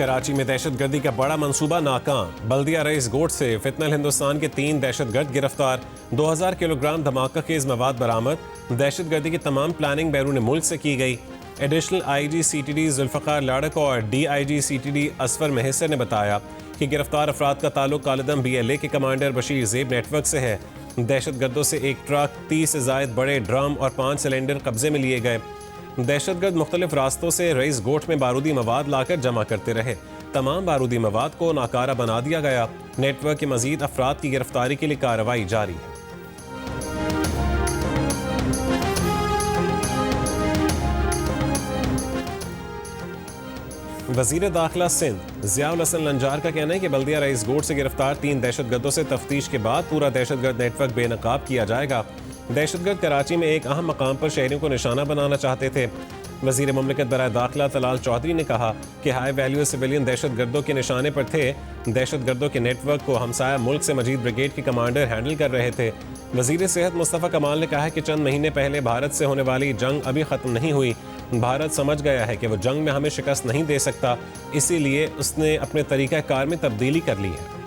कराची में दहशतगर्दी का बड़ा मंसूबा नाकाम। बल्दिया रईस गोट से फितनल हिंदुस्तान के 3 दहशतगर्द गिरफ्तार। 2000 किलोग्राम धमाका खेज मवाद बरामद। दहशतगर्दी की तमाम प्लानिंग बैरून मुल्क से की गई। एडिशनल IG CTD जुल्फ़कार लाड़क और DIG CTD असफर मेहसर ने बताया कि गिरफ्तार अफराद का ताल्लुक कालदम BLA के कमांडर बशीर ज़ेब नेटवर्क से है। दहशतगर्दों से एक ट्रक, 30 से ज़ायद बड़े ड्रम और 5 सिलेंडर कब्जे में लिए गए। दहशतगर्द मुख्तलिफ रास्तों से रईस गोट में बारूदी मवाद लाकर जमा करते रहे। तमाम बारूदी मवाद को नाकारा बना दिया गया। नेटवर्क के मजीद अफराद की गिरफ्तारी के लिए कार्रवाई जारी है। वज़ीर दाखिला सिंध ज़ियाउल हसन लंजार का कहना है कि बल्दिया रईस गोट से गिरफ्तार 3 दहशतगर्दों से तफ्तीश के बाद पूरा दहशतगर्द नेटवर्क बेनकाब किया जाएगा। दहशतगर्द कराची में एक अहम मकाम पर शहरियों को निशाना बनाना चाहते थे। वज़ीर मुमलिकत बराए दाखिला तलाल चौधरी ने कहा कि हाई वैल्यू सिविलियन दहशतगर्दों के निशाने पर थे। दहशतगर्दों के नेटवर्क को हमसाया मुल्क से मजीद ब्रिगेड के कमांडर हैंडल कर रहे थे। वज़ीर सेहत मुस्तफ़ा कमाल ने कहा कि चंद महीने पहले भारत से होने वाली जंग अभी ख़त्म नहीं हुई। भारत समझ गया है कि वो जंग में हमें शिकस्त नहीं दे सकता, इसीलिए उसने अपने तरीक़ा कार में तब्दीली कर ली है।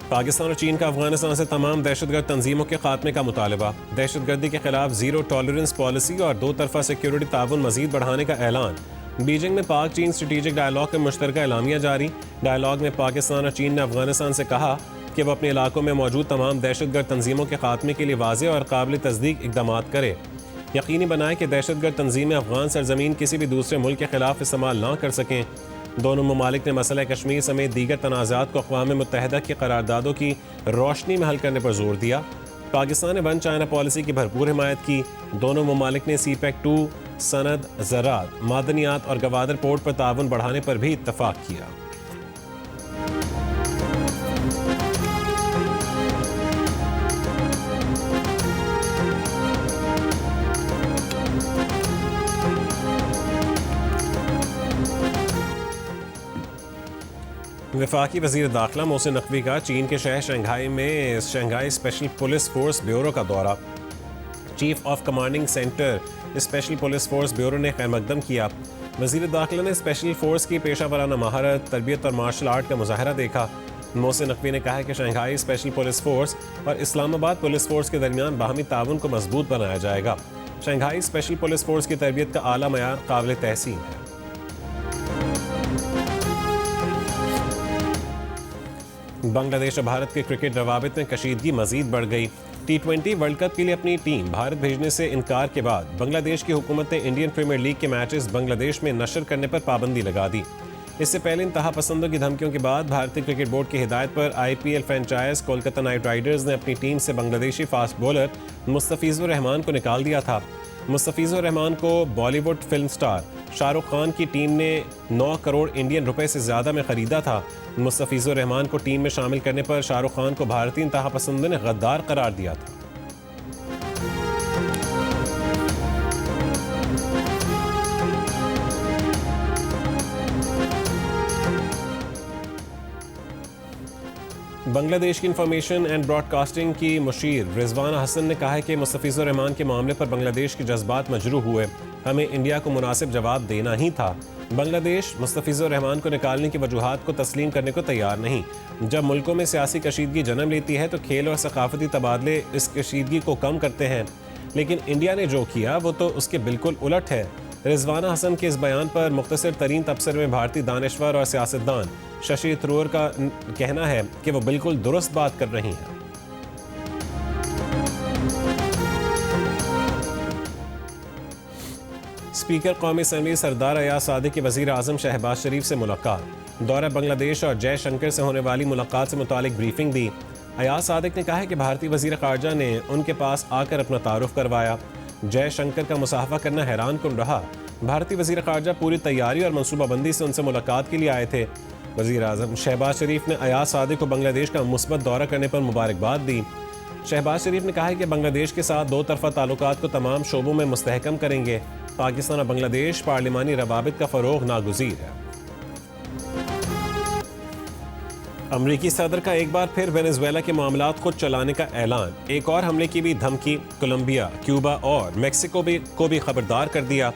पाकिस्तान और चीन का अफगानिस्तान से तमाम दहशतगर्द तंजीमों के खात्मे का मुतालबा। दहशतगर्दी के खिलाफ ज़ीरो टॉलरेंस पॉलिसी और दो तरफा सिक्योरिटी ताउन मजीद बढ़ाने का ऐलान। बीजिंग में पाक चीन स्ट्रेटेजिक डायलॉग का मुश्तरका एलामिया जारी। डायलॉग में पाकिस्तान और चीन ने अफगानिस्तान से कहा कि वह अपने इलाकों में मौजूद तमाम दहशतगर्द तंजीमों के खात्मे के लिए वाज़ेह और काबिल तस्दीक इक़दाम करे। यकीनी बनाए कि दहशतगर्द तंजीमें अफगान सरजमीन किसी भी दूसरे मुल्क के खिलाफ इस्तेमाल ना कर सकें। दोनों ममालिक ने मसला कश्मीर समेत दीगर तनाज़ात को अक़वाम मुत्तहिदा की करारदादों की रोशनी में हल करने पर जोर दिया। पाकिस्तान ने वन चाइना पॉलिसी की भरपूर हिमायत की। दोनों ममालिक ने CPEC 2 सनद, ज़राअत, मादनियात और गवादर पोर्ट पर ताउन बढ़ाने पर भी इत्तफाक किया। वफाकी वज़ीर दाखिला मोहसिन नकवी का चीन के शहर शंघाई में Shanghai special police force bureau का दौरा। Chief of commanding centre special police force bureau ने खैरमकदम किया। वज़ीर दाखिला ने स्पेशल फोर्स की पेशा वराना महारत, तरबियत और मार्शल आर्ट का मुजाहरा देखा। मोहसिन नकवी ने कहा कि शंघाई स्पेशल पुलिस फोर्स और इस्लामाबाद पुलिस फोर्स के दरमियान बाहमी ताउन को मजबूत बनाया जाएगा। शंघाई स्पेशल पुलिस फोर्स की तरबियत का आला मयार काबिल तहसीन है। बांग्लादेश और भारत के क्रिकेट रवाबित में कशीदगी मजीद बढ़ गई। T20 वर्ल्ड कप के लिए अपनी टीम भारत भेजने से इनकार के बाद बांग्लादेश की हुकूमत ने इंडियन प्रीमियर लीग के मैचेस बांग्लादेश में नशर करने पर पाबंदी लगा दी। इससे पहले इंतहा पसंदों की धमकियों के बाद भारतीय क्रिकेट बोर्ड की हिदायत पर IPL franchise Kolkata night Riders ने अपनी टीम से बांग्लादेशी फास्ट बॉलर मुस्तफिजुर रहमान को निकाल दिया था। मुस्तफिजुर रहमान को बॉलीवुड फिल्म स्टार शाहरुख खान की टीम ने 9 करोड़ इंडियन रुपए से ज़्यादा में ख़रीदा था। मुस्तफिजुर रहमान को टीम में शामिल करने पर शाहरुख खान को भारतीय इंतहा पसंदों ने गद्दार करार दिया था। बांग्लादेश की इंफॉर्मेशन एंड ब्रॉडकास्टिंग की मुशीर रिजवाना हसन ने कहा है कि मुस्तफिजुर रहमान के मामले पर बांग्लादेश के जज्बात मजरूह हुए। हमें इंडिया को मुनासिब जवाब देना ही था। बांग्लादेश मुस्तफिजुर रहमान को निकालने की वजूहात को तस्लीम करने को तैयार नहीं। जब मुल्कों में सियासी कशीदगी जन्म लेती है तो खेल और सकाफती तबादले इस कशीदगी को कम करते हैं, लेकिन इंडिया ने जो किया वो तो उसके बिल्कुल उलट है। रिजवाना हसन के इस बयान पर मुख्तसर तरीन तबसरे में भारतीय दानिश्वर और सियासतदान शशि थरूर का कहना है कि वो बिल्कुल दुरुस्त बात कर रही हैं। स्पीकर कौमी असम्बली सरदार अयाज सादिक की वज़ीर आज़म शहबाज शरीफ से मुलाकात। दौरा बांग्लादेश और जयशंकर से होने वाली मुलाकात से मुतालिक ब्रीफिंग दी। अयाज सादिक ने कहा है कि भारतीय वज़ीर ख़ारजा ने उनके पास आकर अपना तारुफ करवाया। जयशंकर का मुसाफा करना हैरान कुन रहा। भारतीय वज़ीर ख़ारजा पूरी तैयारी और मनसूबाबंदी से उनसे मुलाकात के लिए आए थे। वज़ीर आज़म शहबाज शरीफ ने अयाज सादिक को बांग्लादेश का मुस्बत दौरा करने पर मुबारकबाद दी। शहबाज शरीफ ने कहा है कि बांग्लादेश के साथ दो तरफ़ा ताल्लुकात को तमाम शोबों में मुस्तहकम करेंगे। पाकिस्तान और बांग्लादेश पार्लिमानी रवाबित का फ़रोग़ नागुज़ीर है। अमरीकी सदर का एक बार फिर वेनेजुएला के मामलात खुद चलाने का ऐलान, एक और हमले की भी धमकी। कोलंबिया, क्यूबा और मेक्सिको को भी खबरदार कर दिया।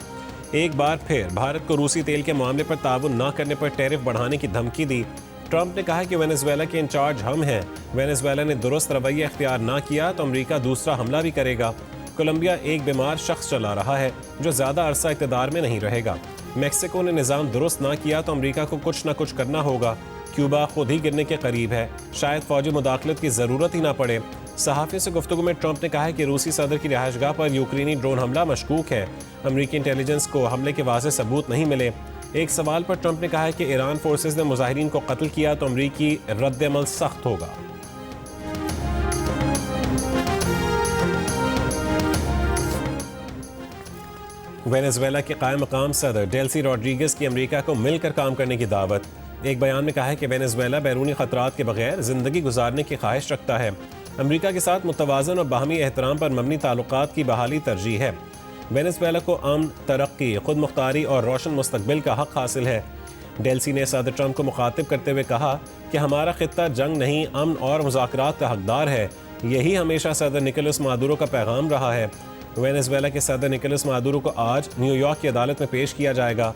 एक बार फिर भारत को रूसी तेल के मामले पर ताउन न करने पर टैरिफ बढ़ाने की धमकी दी। ट्रंप ने कहा कि वेनेजुएला के इंचार्ज हम हैं, वेनेजुएला ने दुरुस्त रवैया इख्तियार ना किया तो अमरीका दूसरा हमला भी करेगा। कोलंबिया एक बीमार शख्स चला रहा है जो ज़्यादा अरसा इक़्तिदार में नहीं रहेगा। मेक्सिको ने निज़ाम दुरुस्त ना किया तो अमरीका को कुछ न कुछ करना होगा। क्यूबा खुद ही गिरने के करीब है, शायद फौजी मुदाखलत की ज़रूरत ही ना पड़े। सहाफ़ियों से गुफ्तगू में ट्रंप ने कहा है कि रूसी सदर की रिहाइशगाह पर यूक्रेनी ड्रोन हमला मशकूक है। अमरीकी इंटेलिजेंस को हमले के वाज़ेह सबूत नहीं मिले। एक सवाल पर ट्रंप ने कहा है कि ईरान फोर्सेस ने मुजाहिरीन को कत्ल किया तो अमरीकी रद्द-ए-अमल सख्त होगा। वेनेजुएला के कायम मकाम सदर डेल्सी रॉड्रिगेज की अमरीका को मिलकर काम करने की दावत। एक बयान में कहा है कि वेनेजुएला बैरूनी खतरात के बगैर जिंदगी गुजारने की ख्वाहिश रखता है। अमरीका के साथ मुतवाज़न और बाहमी एहतराम पर मबनी ताल्लुकात की बहाली तरजीह है। वेनेजुएला को अमन, तरक्की, खुद मुख्तारी और रोशन मुस्तकबिल का हक हासिल है। डेल्सी ने सदर ट्रंप को मुखातिब करते हुए कहा कि हमारा खित्ता जंग नहीं, अमन और मुज़ाकरात का हकदार है। यही हमेशा सदर निकोलस मादुरो का पैगाम रहा है। वेनेजुएला के सदर निकोलस मादुरो को आज न्यूयॉर्क की अदालत में पेश किया जाएगा।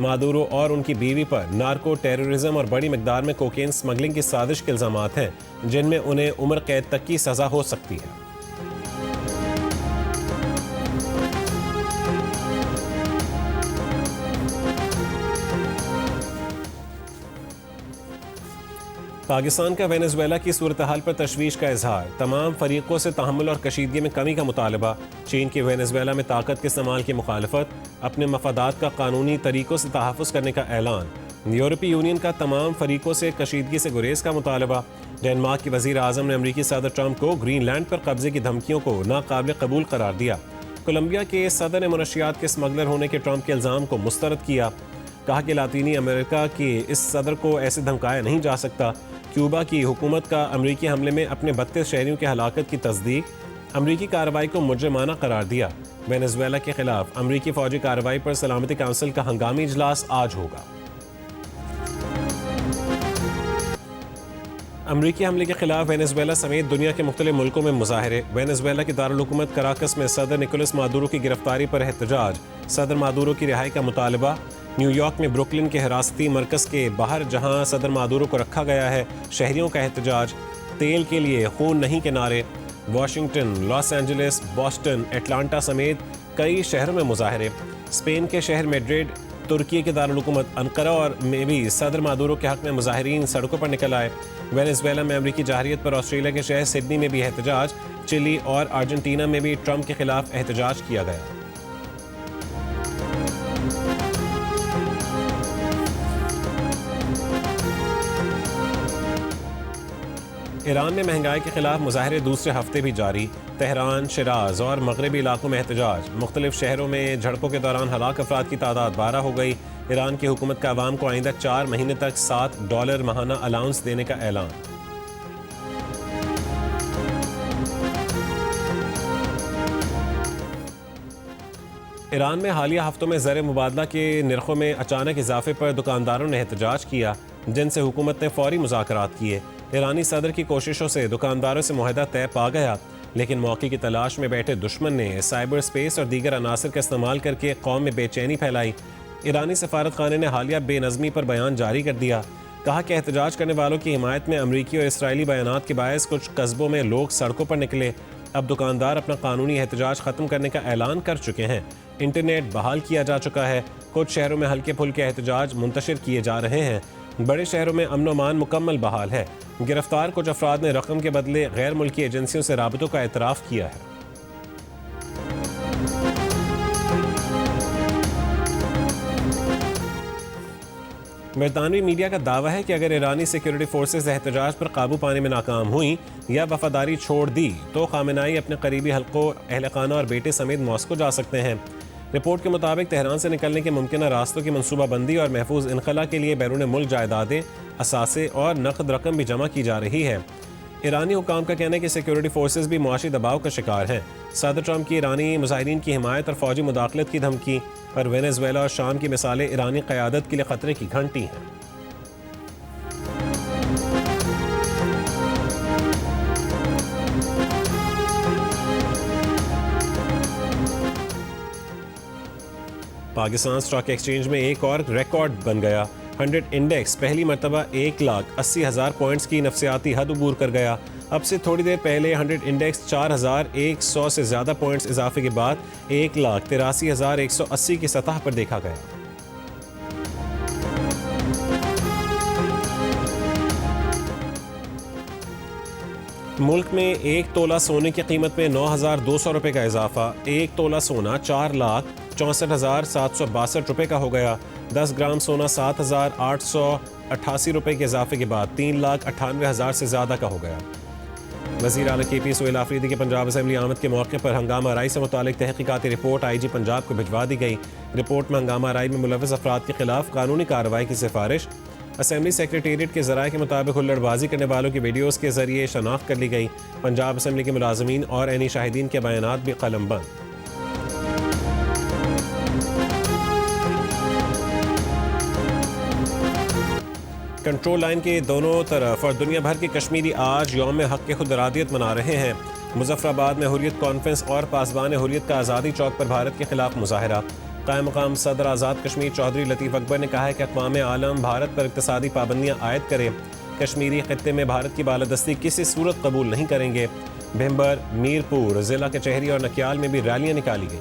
मादुरो और उनकी बीवी पर नार्को, टेररिज्म और बड़ी मिकदार में कोकेन स्मगलिंग की साजिश के इल्ज़ामात हैं, जिनमें उन्हें उम्र कैद तक की सज़ा हो सकती है। पाकिस्तान का वेनेजुएला की सूरत हाल पर तशवीश का इजहार, तमाम फरीकों से तहम्मुल और कशीदगी में कमी का मुतालबा। चीन की वेनेजुएला में ताकत के इस्तेमाल की मुखालफत, अपने मफादात का कानूनी तरीकों से तहफ़्फ़ुज़ करने का ऐलान। यूरोपीय यूनियन का तमाम फरीकों से कशीदगी से गुरेज का मुतालबा। डेनमार्क की वज़ीर आज़म ने अमरीकी सदर ट्रंप को ग्रीनलैंड पर कब्जे की धमकियों को नाकाबिल कबूल करार दिया। कोलंबिया के सदर ने मनशियात के स्मगलर होने के ट्रंप के इल्ज़ाम को मुस्तरद किया। कहा कि लातीनी अमेरिका के इस सदर को ऐसे धमकाया नहीं जा सकता। क्यूबा की हुकूमत का अमरीकी हमले में अपने 32 शहरियों की हलाकत की तस्दीक, अमरीकी कार्रवाई को मुजरिमाना करार दिया। वेनेजुएला के खिलाफ अमरीकी फौजी कार्रवाई पर सलामती काउंसिल का हंगामी इजलास आज होगा। अमरीकी हमले के खिलाफ वेनेजुएला समेत दुनिया के मुख्तलिफ मुल्कों में मुजाहरे। वेनेजुएला की दारुल हुकूमत कराकस में सदर निकोलस मादुरो की गिरफ्तारी पर एहतजाज, सदर मादुरो की रिहाई का मुतालबा। न्यूयॉर्क में ब्रुकलिन के हिरासती मरकज़ के बाहर जहां सदर मादुरो को रखा गया है, शहरियों का एहतजाज। तेल के लिए खून नहीं के नारे। Washington, Los Angeles, Boston, Atlanta समेत कई शहरों में मुजाहरे। स्पेन के शहर मैड्रिड, तुर्की के दारुल हुकूमत अंकारा और में भी सदर मादुरो के हक में मुजाहिरीन सड़कों पर निकल आए। वेनेजुएला में अमरीकी जाहिरियत पर ऑस्ट्रेलिया के शहर सिडनी में भी एहतजाज। चिली और अर्जेंटीना में भी ट्रंप के खिलाफ एहतजाज किया गया। ईरान में महंगाई के खिलाफ मुजाहरे दूसरे हफ्ते भी जारी। तेहरान, शिराज और मगरबी इलाकों में एहतजाज। मुख्तलिफ शहरों में झड़पों के दौरान हलाक अफराद की तादाद 12 हो गई। ईरान की हुकूमत का अवाम को आइंदा 4 महीने तक $7 माहाना अलाउंस देने का ऐलान। ईरान में हालिया हफ्तों में ज़र मुबादला के निर्खों में अचानक इजाफे पर दुकानदारों ने एहतजाज किया, जिनसे हुकूमत ने फौरी मुज़ाकरात किए। ईरानी सदर की कोशिशों से दुकानदारों से मुआहदा तय पा गया, लेकिन मौके की तलाश में बैठे दुश्मन ने साइबर स्पेस और दीगर अनासर का इस्तेमाल करके कौम में बेचैनी फैलाई। ईरानी सफारत खाने ने हालिया बेनज़मी पर बयान जारी कर दिया। कहा कि एहतजाज करने वालों की हिमायत में अमरीकी और इसराइली बयानात के बायस कुछ कस्बों में लोग सड़कों पर निकले। अब दुकानदार अपना कानूनी एहतजाज ख़त्म करने का ऐलान कर चुके हैं। इंटरनेट बहाल किया जा चुका है। कुछ शहरों में हल्के फुल्के एहतजाज मुंतशिर किए जा रहे हैं। बड़े शहरों में अमन अमान मुकम्मल बहाल है। गिरफ्तार कुछ अफराद ने रकम के बदले गैर मुल्की एजेंसियों से राबतों का एतराफ़ किया है। बरतानवी मीडिया का दावा है कि अगर ईरानी सिक्योरिटी फोर्सेज एहतजाज पर काबू पाने में नाकाम हुई या वफादारी छोड़ दी तो खामेनाई अपने करीबी हल्कों, अहल खाना और बेटे समेत मॉस्को जा सकते हैं। रिपोर्ट के मुताबिक तेहरान से निकलने के मुमकिन रास्तों की मनसूबाबंदी और महफूज इनखला के लिए बैरून मुल्क जायदादें, असासे और नकद रकम भी जमा की जा रही है। ईरानी हुकाम का कहना है कि सिक्योरिटी फोर्सेज भी मुआशी दबाव का शिकार हैं। सदर ट्रंप की ईरानी मुजाहिरीन की हिमायत और फौजी मुदाखलत की धमकी और वेनेजुएला और शाम की मिसालें ईरानी क़यादत के लिए ख़तरे की घंटी हैं। पाकिस्तान स्टॉक एक्सचेंज में एक और रिकॉर्ड बन गया। 100 इंडेक्स पहली मरतबा 1,80,000 पॉइंट्स की नफसियाती हद अबूर कर गया। अब से थोड़ी देर पहले 100 इंडेक्स 4,100 से ज़्यादा पॉइंट्स इजाफे के बाद 1,83,180 की सतह पर देखा गया। मुल्क में एक तोला सोने की कीमत में 9,200 रुपये का इजाफा। एक तोला सोना 4,64,762 रुपये का हो गया। 10 ग्राम सोना 7,888 रुपये के इजाफे के बाद 3,98,000 से ज़्यादा का हो गया। वज़ीर आला KP सोहेल आफरीदी के पंजाब असेंबली आमद के मौके पर हंगामा आराई से मुतालिक तहकीकाती रिपोर्ट IG पंजाब को भिजवा दी गई। रिपोर्ट में हंगामा आराई में मुलव्वस अफराद के खिलाफ कानूनी कार्रवाई की सिफारिश। असेंबली सेक्रेटेरिएट के ज़राए के मुताबिक हुल्लड़बाजी करने वालों की वीडियोज़ के जरिए शनाख्त कर ली गई। पंजाब असेंबली के मुलाजमीन और ऐनी शाहिदीन के बयानात भी कलमबंद। कंट्रोल लाइन के दोनों तरफ और दुनिया भर के कश्मीरी आज यौम हक के खुद इरादियत मना रहे हैं। मुजफ्फराबाद में हुर्रियत कॉन्फ्रेंस और पासबान हुर्रियत का आज़ादी चौक पर भारत के खिलाफ मुजाहरा। कायम मकाम सदर आज़ाद कश्मीर चौधरी लतीफ़ अकबर ने कहा है कि अक़वाम आलम भारत पर इक़्तिसादी पाबंदियाँ आयद करे। कश्मीरी खित्ते में भारत की बालादस्ती किसी सूरत कबूल नहीं करेंगे। भिम्बर, मीरपुर, ज़िला कचहरी और नकियाल में भी रैलियाँ निकाली गई।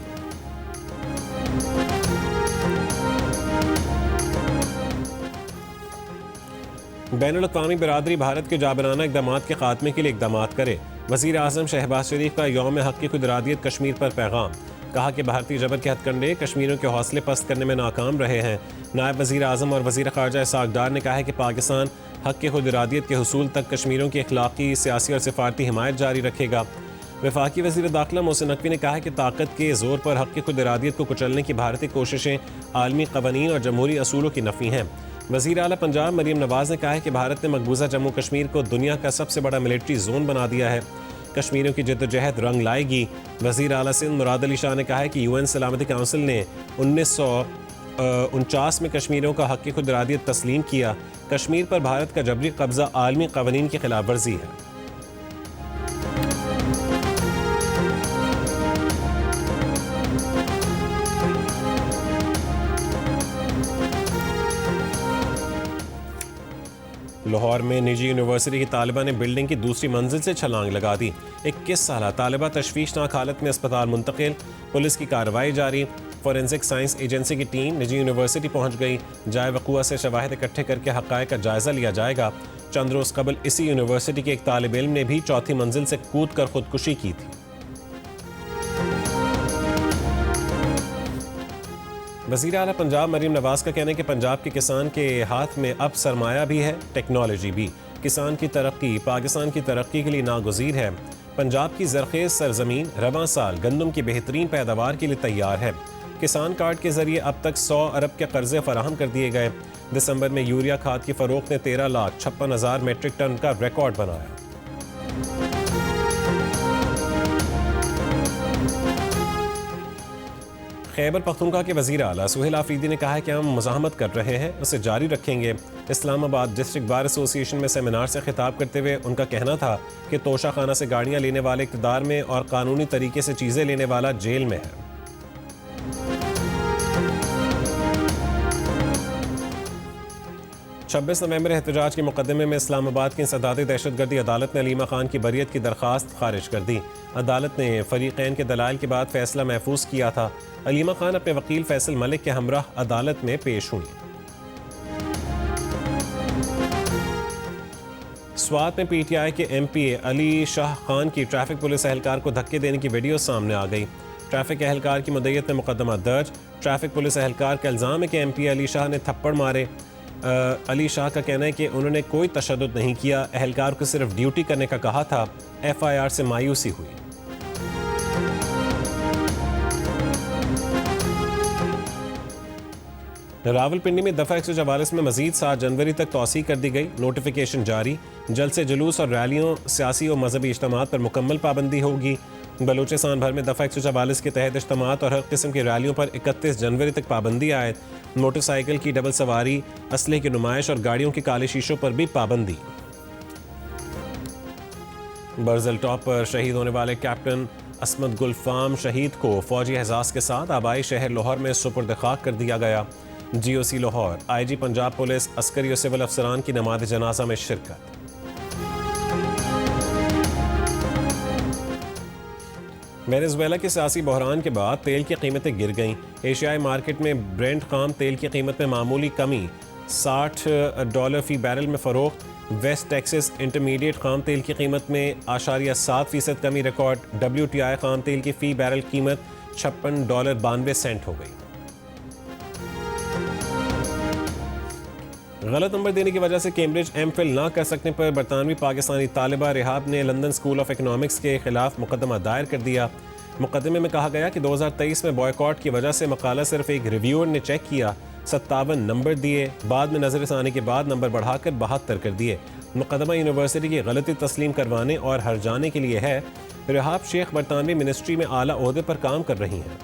बैनुल-अक़वामी बिरादरी भारत के जाबराना इक़दामात के खात्मे के लिए इक़दामात करे। वज़ीर आज़म शहबाज शरीफ का यौम हक की खुद इरादियत कश्मीर पर पैगाम। कहा कि भारतीय जबर के हथकंडे कश्मीरियों के हौसले पस्त करने में नाकाम रहे हैं। नायब वज़ीर आज़म और वज़ीर ख़ारजा इसाक़ डार ने कहा है कि पाकिस्तान हक के खुद इरादियत के हुसूल तक कश्मीरियों की अखलाक़ी, सियासी और सिफारती हिमायत जारी रखेगा। वफाकी वज़ीर दाखिला मोहसिन नकवी ने कहा है कि ताकत के ज़ोर पर हक की खुद इरादियत को कुचलने की भारतीय कोशिशें आलमी क़वानीन और जमहूरी असूलों की नफ़ी हैं। वज़ीर आला पंजाब मरीम नवाज़ ने कहा है कि भारत ने मकबूजा जम्मू कश्मीर को दुनिया का सबसे बड़ा मिलिट्री जोन बना दिया है। कश्मीरियों की जद्दोजहद रंग लाएगी। वज़ीर आला सिंध मुराद अली शाह ने कहा है कि UN सलामती काउंसिल ने 1949 में कश्मीरियों का हक की खुद इरादियत तस्लीम किया। कश्मीर पर भारत का जबरी कब्जा आलमी क़वानीन की खिलाफ वर्जी है। लाहौर में निजी यूनिवर्सिटी की तालिबा ने बिल्डिंग की दूसरी मंजिल से छलांग लगा दी। 21 साल तालिबा तशवीशनाक हालत में अस्पताल मुंतकिल। पुलिस की कार्रवाई जारी। फॉरेंसिक साइंस एजेंसी की टीम निजी यूनिवर्सिटी पहुंच गई। जाए वक़ुआ से शवाहिद इकट्ठे करके हक़ाइक़ का जायज़ा लिया जाएगा। चंद रोज़ कबल इसी यूनिवर्सिटी के एक तालिब इल्म ने भी चौथी मंजिल से कूद कर खुदकुशी की थी। वज़ीर आला पंजाब मरीम नवाज़ का कहना है कि पंजाब के किसान के हाथ में अब सरमाया भी है, टेक्नोलॉजी भी। किसान की तरक्की पाकिस्तान की तरक्की के लिए नागुज़ीर है। पंजाब की ज़रख़ेज़ सरज़मीन रवां साल गंदम की बेहतरीन पैदावार के लिए तैयार है। किसान कार्ड के ज़रिए अब तक 100 अरब के कर्ज़े फराहम कर दिए गए। दिसंबर में यूरिया खाद की फ़रोख्त ने 13,56,000 मेट्रिक टन का रिकॉर्ड बनाया। खैबर पख्तूनख्वा के वज़ीर आला सोहेल आफरीदी ने कहा है कि हम मुज़ाहमत कर रहे हैं, उसे जारी रखेंगे। इस्लामाबाद डिस्ट्रिक्ट बार एसोसिएशन में सेमिनार से खिताब करते हुए उनका कहना था कि तोशा खाना से गाड़ियाँ लेने वाले इक़्तिदार में और कानूनी तरीके से चीज़ें लेने वाला जेल में है। छब्बीस नवंबर एहतजाज के मुकदमे में इस्लामाबाद की इंसदादी दहशतगर्दी अदालत ने अलीमा खान की बरियत की दरख्वास्त खारिज कर दी। अदालत ने फरीक़ैन के दलाइल के बाद फैसला महफूज किया था। अलीमा खान अपने वकील फैसल मलिक के हमराह अदालत में पेश हुई। स्वात में PTI के MPA अली शाह खान की ट्रैफिक पुलिस एहलकार को धक्के देने की वीडियो सामने आ गई। ट्रैफिक एहलकार की मुद्दत में मुकदमा दर्ज। ट्रैफिक पुलिस एहलकार का इल्ज़ाम है कि MPA अली शाह ने थप्पड़ मारे। अली शाह का कहना है कि उन्होंने कोई तशद्दुद नहीं किया, एहलकार को सिर्फ ड्यूटी करने का कहा था। FIR से मायूसी हुई। रावलपिंडी में दफ़ा 144 में मज़ीद 7 जनवरी तक तौसीक़ कर दी गई। नोटिफिकेशन जारी। जलसे जुलूस और रैलियों, सियासी और मजहबी इज्तिमात पर मुकम्मल पाबंदी होगी। बलूचिस्तान भर में दफ़ा 144 के तहत इज्तिमात और हर किस्म की रैलियों पर 31 जनवरी तक पाबंदी आयद। मोटरसाइकिल की डबल सवारी, असलहे की नुमाइश और गाड़ियों के काले शीशों पर भी पाबंदी। बर्ज़ल टॉप पर शहीद होने वाले कैप्टन असमत गुल फाम शहीद को फौजी एहसास के साथ आबाई शहर लाहौर में सुपुर्द खाक कर दिया गया। GOC Lahore, IG Punjab police, Askari और सिविल अफसरान की नमाज जनाजा में शिरकत। वेनेजुएला के सियासी बहरान के बाद तेल की कीमतें गिर गईं। एशियाई मार्केट में ब्रेंट खाम तेल की कीमत में मामूली कमी, $60 फी बैरल में फ़रोख्त। वेस्ट टेक्सास इंटरमीडिएट खाम तेल की कीमत में $7.7% कमी रिकॉर्ड। WTI खाम तेल की फ़ी बैरल कीमत $56.92 हो गई। गलत नंबर देने की वजह से कैम्ब्रिज MPhil ना कर सकने पर बरतानवी पाकिस्तानी तालिबा रिहाब ने लंदन स्कूल ऑफ इकनॉमिक्स के खिलाफ मुकदमा दायर कर दिया। मुकदमे में कहा गया कि 2023 में बॉयकॉट की वजह से मकाला सिर्फ एक रिव्यूअर ने चेक किया, 57 नंबर दिए, बाद में नजर आने के बाद नंबर बढ़ाकर 72 कर दिए। मुकदमा यूनिवर्सिटी की गलती तस्लीम करवाने और हर्जाने के लिए है। रिहाब शेख बरतानवी मिनिस्ट्री में आला ओहदे पर काम कर रही हैं।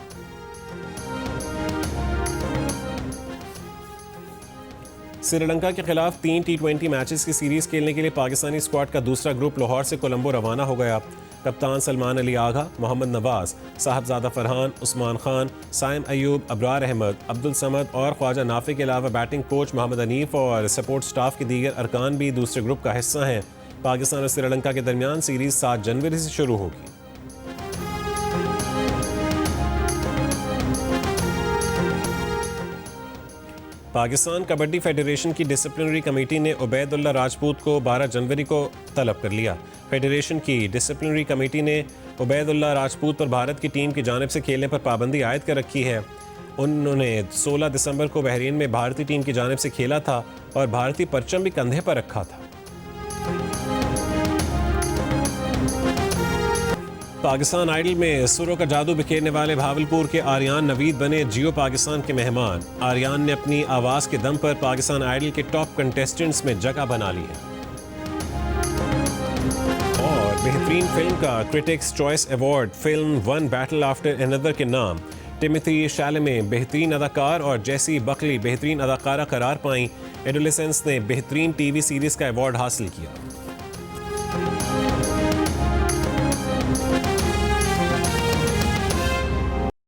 श्रीलंका के खिलाफ 3 T20 मैचेस की सीरीज खेलने के लिए पाकिस्तानी स्क्वाड का दूसरा ग्रुप लाहौर से कोलंबो रवाना हो गया। कप्तान सलमान अली आगा, मोहम्मद नवाज, साहबजादा फरहान, उस्मान खान, साइम अयूब, अबरार अहमद, अब्दुल समद और ख्वाजा नाफे के अलावा बैटिंग कोच मोहम्मद हनीफ और सपोर्ट स्टाफ के दीगर अरकान भी दूसरे ग्रुप का हिस्सा हैं। पाकिस्तान और श्रीलंका के दरमियान सीरीज 7 जनवरी से शुरू होगी। पाकिस्तान कबड्डी फेडरेशन की डिसिप्लिनरी कमेटी ने उबैदुल्ला राजपूत को 12 जनवरी को तलब कर लिया। फेडरेशन की डिसिप्लिनरी कमेटी ने उबैदुल्ला राजपूत पर भारत की टीम की जानिब से खेलने पर पाबंदी आयद कर रखी है। उन्होंने 16 दिसंबर को बहरीन में भारतीय टीम की जानिब से खेला था और भारतीय परचम भी कंधे पर रखा था। पाकिस्तान आइडल में सुरों का जादू बिखेरने वाले भावलपुर के आर्यान नवीद बने जियो पाकिस्तान के मेहमान। आर्यान ने अपनी आवाज़ के दम पर पाकिस्तान आइडल के टॉप कंटेस्टेंट्स में जगह बना ली है। और बेहतरीन फिल्म का critics choice award film one battle after another के नाम। टिमोथी शैलेमे बेहतरीन अदाकार और जेसी बकली बेहतरीन अदाकारा करार पाई। एडोलेसेंस ने बेहतरीन TV सीरीज़ का अवार्ड हासिल किया।